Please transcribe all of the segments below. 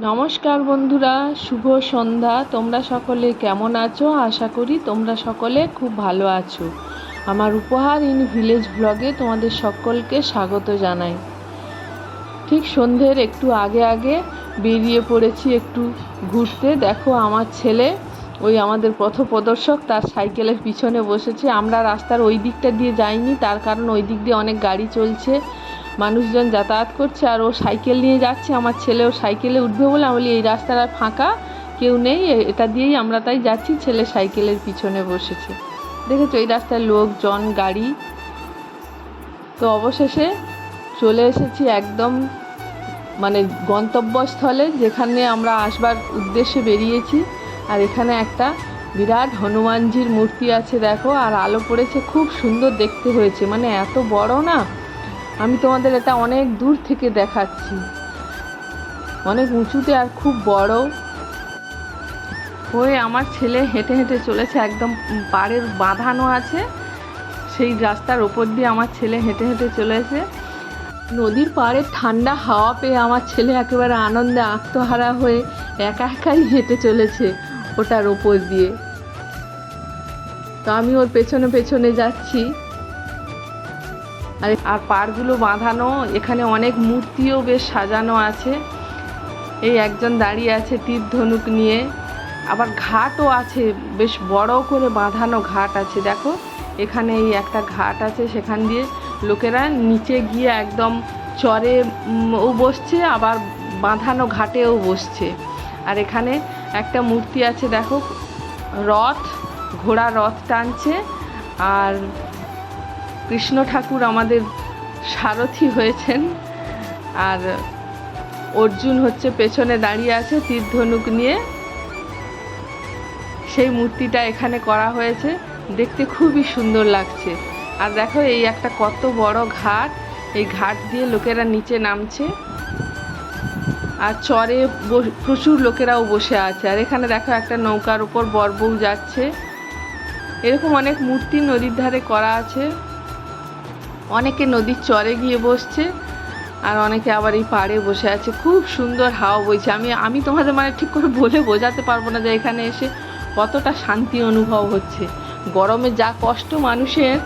নমস্কার বন্ধুরা, শুভ সন্ধ্যা। তোমরা সকলে কেমন আছো? আশা করি তোমরা সকলে খুব ভালো আছো। আমার উপহার ইন ভিলেজ ব্লগে তোমাদের সকলকে স্বাগত জানাই। ঠিক সন্ধ্যের একটু আগে আগে বেরিয়ে পড়েছি একটু ঘুরতে। দেখো আমার ছেলে, ওই আমাদের পথপ্রদর্শক, তার সাইকেলের পিছনে বসেছে। আমরা রাস্তার ওই দিকটা দিয়ে যাইনি, তার কারণ ওই দিক দিয়ে অনেক গাড়ি চলছে, মানুষজন যাতায়াত করছে, আর ও সাইকেল নিয়ে যাচ্ছে। আমার ছেলেও সাইকেলে উঠবে বলে আমি বলি এই রাস্তাটা ফাঁকা, কেউ নেই, এটা দিয়েই আমরা তাই যাচ্ছি। ছেলে সাইকেলের পিছনে বসেছে। দেখেছো এই রাস্তায় লোকজন, গাড়ি। তো অবশেষে চলে এসেছি একদম গন্তব্যস্থলে, যেখানে আমরা আসবার উদ্দেশ্যে বেরিয়েছি। আর এখানে একটা বিরাট হনুমানজির মূর্তি আছে দেখো, আর আলো পড়েছে, খুব সুন্দর দেখতে হয়েছে। এত বড় না, আমি তোমাদের এটা অনেক দূর থেকে দেখাচ্ছি, অনেক উঁচুতে আর খুব বড়। হয়ে আমার ছেলে হেঁটে হেঁটে চলেছে, একদম পাড়ের বাঁধানো আছে, সেই রাস্তার ওপর দিয়ে আমার ছেলে হেঁটে হেঁটে চলেছে। নদীর পাড়ে ঠান্ডা হাওয়া পেয়ে আমার ছেলে একেবারে আনন্দে আত্মহারা হয়ে একা একাই হেঁটে চলেছে ওটার ওপর দিয়ে। তো আমি ওর পেছনে পেছনে যাচ্ছি। আর পাড়গুলো বাঁধানো, এখানে অনেক মূর্তিও বেশ সাজানো আছে। এই একজন দাঁড়িয়ে আছে তীর ধনুক নিয়ে। আবার ঘাটও আছে, বেশ বড় করে বাঁধানো ঘাট আছে দেখো। এখানে এই একটা ঘাট আছে, সেখান দিয়ে লোকেরা নিচে গিয়ে একদম চরেও বসছে, আবার বাঁধানো ঘাটেও বসছে। আর এখানে একটা মূর্তি আছে দেখো, রথ, ঘোড়া রথ টানছে। আর কৃষ্ণ ঠাকুর আমাদের সারথি হয়েছেন, আর অর্জুন হচ্ছে পেছনে দাঁড়িয়ে আছে তীর ধনুক নিয়ে। সেই মূর্তিটা এখানে করা হয়েছে, দেখতে খুবই সুন্দর লাগছে। আর দেখো এই একটা কত বড় ঘাট, এই ঘাট দিয়ে লোকেরা নিচে নামছে, আর চরে প্রচুর লোকেরাও বসে আছে। আর এখানে দেখো একটা নৌকার উপর বরবউ যাচ্ছে। এরকম অনেক মূর্তি নদীর ধারে করা আছে। অনেকে নদীর চরে গিয়ে বসছে, আর অনেকে আবার এই পাড়ে বসে আছে। খুব সুন্দর হাওয়া বইছে। আমি তোমাদের ঠিক করে বলে বোঝাতে পারবো না যে এখানে এসে কতটা শান্তি অনুভব হচ্ছে। গরমে যা কষ্ট মানুষের,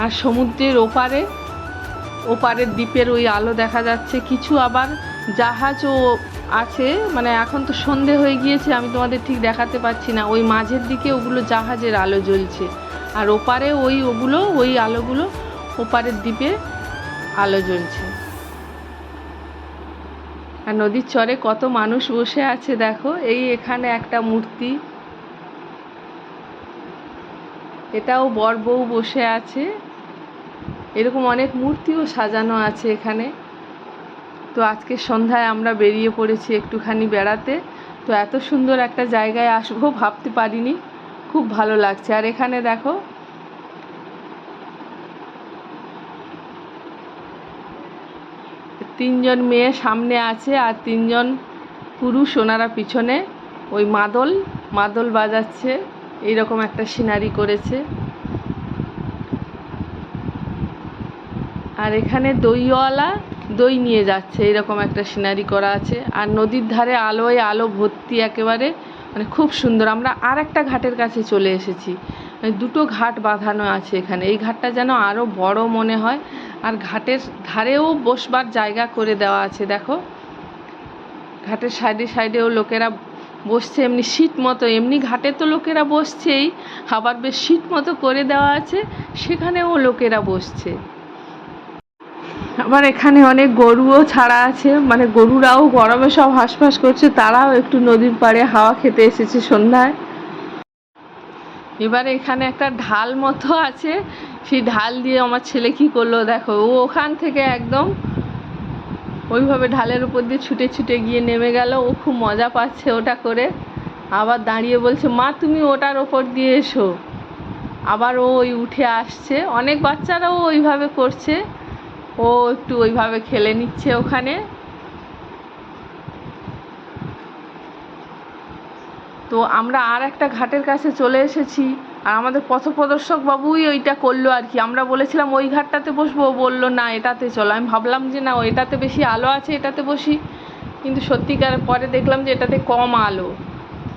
আর সমুদ্রের ওপারের দ্বীপের ওই আলো দেখা যাচ্ছে। কিছু আবার জাহাজও আছে, এখন তো সন্ধে হয়ে গিয়েছে, আমি তোমাদের ঠিক দেখাতে পারছি না। ওই মাঝের দিকে ওগুলো জাহাজের আলো জ্বলছে, আর ওপারে ওই আলোগুলো ওপারের দ্বীপে আলো জ্বলছে। আর নদীর চরে কত মানুষ বসে আছে দেখো। এখানে একটা মূর্তি, এটাও বর বউ বসে আছে। এরকম অনেক মূর্তিও সাজানো আছে এখানে। তো আজকে সন্ধ্যায় আমরা বেরিয়ে পড়েছি একটুখানি বেড়াতে। তো এত সুন্দর একটা জায়গায় আসবো ভাবতে পারিনি, খুব ভালো লাগছে। আর এখানে দেখো তিনজন মেয়ে সামনে আছে, আর তিনজন পুরুষ ওনারা পিছনে ওই মাদল বাজাচ্ছে। এইরকম একটা সিনারি করেছে। আর এখানে দইওয়ালা দই নিয়ে যাচ্ছে, এরকম একটা সিনারি করা আছে। আর নদীর ধারে আলোয় আলো ভর্তি একেবারে, খুব সুন্দর। আমরা আর একটা ঘাটের কাছে চলে এসেছি। দুটো ঘাট বাঁধানো আছে এখানে। এই ঘাটটা যেন আরও বড় মনে হয়। আর ঘাটের ধারেও বসবার জায়গা করে দেওয়া আছে দেখো। ঘাটের সাইডে সাইডেও লোকেরা বসছে, এমনি সিট মতো। এমনি ঘাটে তো লোকেরা বসছেই, আবার বেশ সিট মতো করে দেওয়া আছে, সেখানেও লোকেরা বসছে। আবার এখানে অনেক গরুও ছাড়া আছে, গরুরাও গরমে সব হাঁসফাঁস করছে, তারাও একটু নদীর পাড়ে হাওয়া খেতে এসেছে সন্ধ্যায়। এবারে এখানে একটা ঢাল মতো আছে, সেই ঢাল দিয়ে আমার ছেলে কি করলো দেখো। ও ওখান থেকে একদম ওইভাবে ঢালের উপর দিয়ে ছুটে ছুটে গিয়ে নেমে গেল। ও খুব মজা পাচ্ছে ওটা করে। আবার দাঁড়িয়ে বলছে, মা তুমি ওটার ওপর দিয়ে এসো। আবার ও ওই উঠে আসছে। অনেক বাচ্চারাও ওইভাবে করছে, ও একটু ওইভাবে খেলে নিচ্ছে ওখানে। তো আমরা আর একটা ঘাটের কাছে চলে এসেছি। আর আমাদের পথপ্রদর্শক বাবুই ওইটা করলো আর কি। আমরা বলেছিলাম ওই ঘাটটাতে বসবো, বললো না এটাতে চলো। আমি ভাবলাম যে না এটাতে বেশি আলো আছে, এটাতে বসি, কিন্তু সত্যিকার পরে দেখলাম যে এটাতে কম আলো।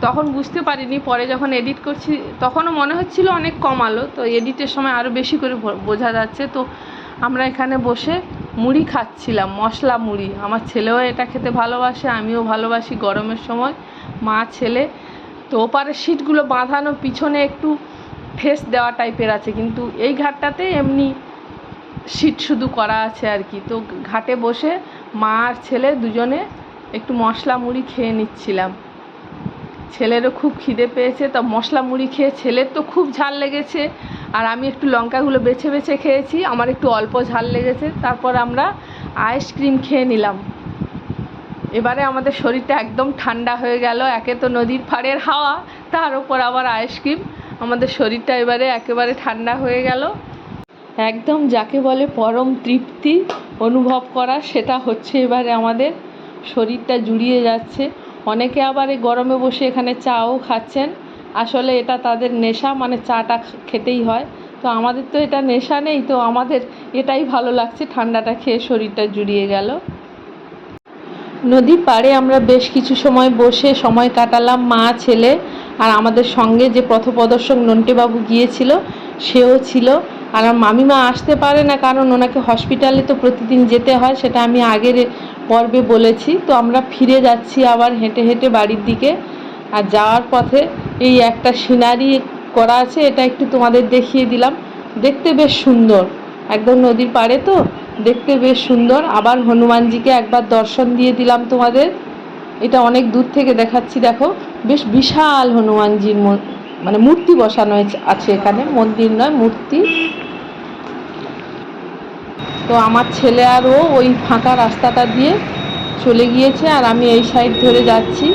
তখন বুঝতে পারিনি, পরে যখন এডিট করছি তখনও মনে হচ্ছিল অনেক কম আলো, তো এডিটের সময় আরও বেশি করে বোঝা যাচ্ছে। তো আমরা এখানে বসে মুড়ি খাচ্ছিলাম, মশলা মুড়ি। আমার ছেলেও এটা খেতে ভালোবাসে, আমিও ভালোবাসি গরমের সময়, মা ছেলে। তো ওপারের সিটগুলো বাঁধানো, পিছনে একটু ঠেস দেওয়া টাইপের আছে, কিন্তু এই ঘাটটাতে এমনি সিট শুধু করা আছে আর কি। তো ঘাটে বসে মা আর ছেলে দুজনে একটু মশলা মুড়ি খেয়ে নিচ্ছিলাম। ছেলেরও খুব খিদে পেয়েছে, তা মশলা মুড়ি খেয়ে ছেলের তো খুব ঝাল লেগেছে, আর আমি একটু লঙ্কাগুলো বেছে বেছে খেয়েছি, আমার একটু অল্প ঝাল লেগেছে। তারপর আমরা আইসক্রিম খেয়ে নিলাম। এবারে আমাদের শরীরটা একদম ঠান্ডা হয়ে গেল। একে তো নদীর পাড়ের হাওয়া, তার উপর আবার আইসক্রিম, আমাদের শরীরটা এবারে একেবারে ঠান্ডা হয়ে গেল। একদম যাকে বলে পরম তৃপ্তি অনুভব করা, সেটা হচ্ছে এবারে আমাদের। শরীরটা জুড়িয়ে যাচ্ছে। অনেকে আবার এই গরমে বসে এখানে চাও খাচ্ছেন, আসলে এটা তাদের নেশা, মানে চাটা খেতেই হয়। তো আমাদের তো এটা নেশা নেই, তো আমাদের এটাই ভালো লাগছে, ঠান্ডাটা খেয়ে শরীরটা জুড়িয়ে গেল। নদীর পাড়ে আমরা বেশ কিছু সময় বসে সময় কাটালাম, মা ছেলে, আর আমাদের সঙ্গে যে পথপ্রদর্শক নন্টেবাবু গিয়েছিল সেও ছিল। আর আমার মামিমা আসতে পারে না, কারণ ওনাকে হসপিটালে তো প্রতিদিন যেতে হয়, সেটা আমি আগের পর্বে বলেছি। তো আমরা ফিরে যাচ্ছি আবার হেঁটে হেঁটে বাড়ির দিকে। আর যাওয়ার পথে এই একটা সিনারি করা আছে, এটা একটু তোমাদের দেখিয়ে দিলাম। দেখতে বেশ সুন্দর, একদম নদীর পাড়ে তো, দেখতে বেশ সুন্দর। আবার হনুমানজিকে একবার দর্শন দিয়ে দিলাম তোমাদের। এটা অনেক দূর থেকে দেখাচ্ছি, দেখো বেশ বিশাল হনুমানজির মানে মূর্তি বসানো আছে এখানে, মন্দির নয় মূর্তি। তো আমার ছেলে আর ও ওই ফাঁকা রাস্তাটা দিয়ে চলে গিয়েছে, আর আমি এই সাইড ধরে যাচ্ছি।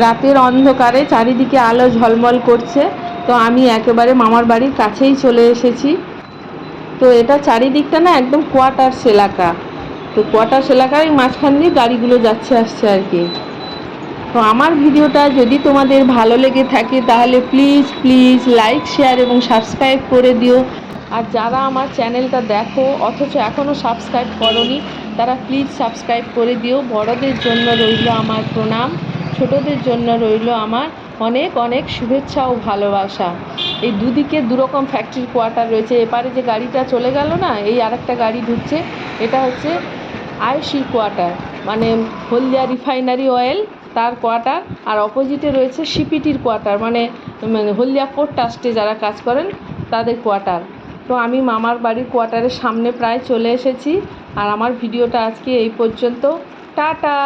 রাতের অন্ধকারে চারিদিকে আলো ঝলমল করছে। তো আমি একেবারে মামার বাড়ির কাছেই চলে এসেছি। তো এটা চারিদিকটা না একদম কোয়ার্টার্স এলাকা। তো কোয়ার্টার্স এলাকায় মাঝখান দিয়ে গাড়িগুলো যাচ্ছে আসছে আর কি। তো আমার ভিডিওটা যদি তোমাদের ভালো লেগে থাকে তাহলে প্লিজ প্লিজ লাইক শেয়ার এবং সাবস্ক্রাইব করে দিও। আর যারা আমার চ্যানেলটা দেখো অথচ এখনও সাবস্ক্রাইব করোনি, তারা প্লিজ সাবস্ক্রাইব করে দিও। বড়দের জন্য রইল আমার প্রণাম, ছোটদের জন্য রইল আমার অনেক অনেক শুভেচ্ছা ও ভালোবাসা। এই দুদিকে দুরকম ফ্যাক্টরি কোয়ার্টার রয়েছে। এপারে যে গাড়িটা চলে গেল না, এই আরেকটা গাড়ি ঢুকছে, এটা হচ্ছে আইসি কোয়ার্টার, মানে হলদিয়া রিফাইনারি অয়েল তার কোয়ার্টার। আর অপোজিটে রয়েছে সিপিটির কোয়ার্টার, মানে হলদিয়া পোর্ট ট্রাস্টে যারা কাজ করেন তাদের কোয়ার্টার। তো আমি মামার বাড়ির কোয়ার্টারের সামনে প্রায় চলে এসেছি। আর আমার ভিডিওটা আজকে এই পর্যন্ত। টাটা।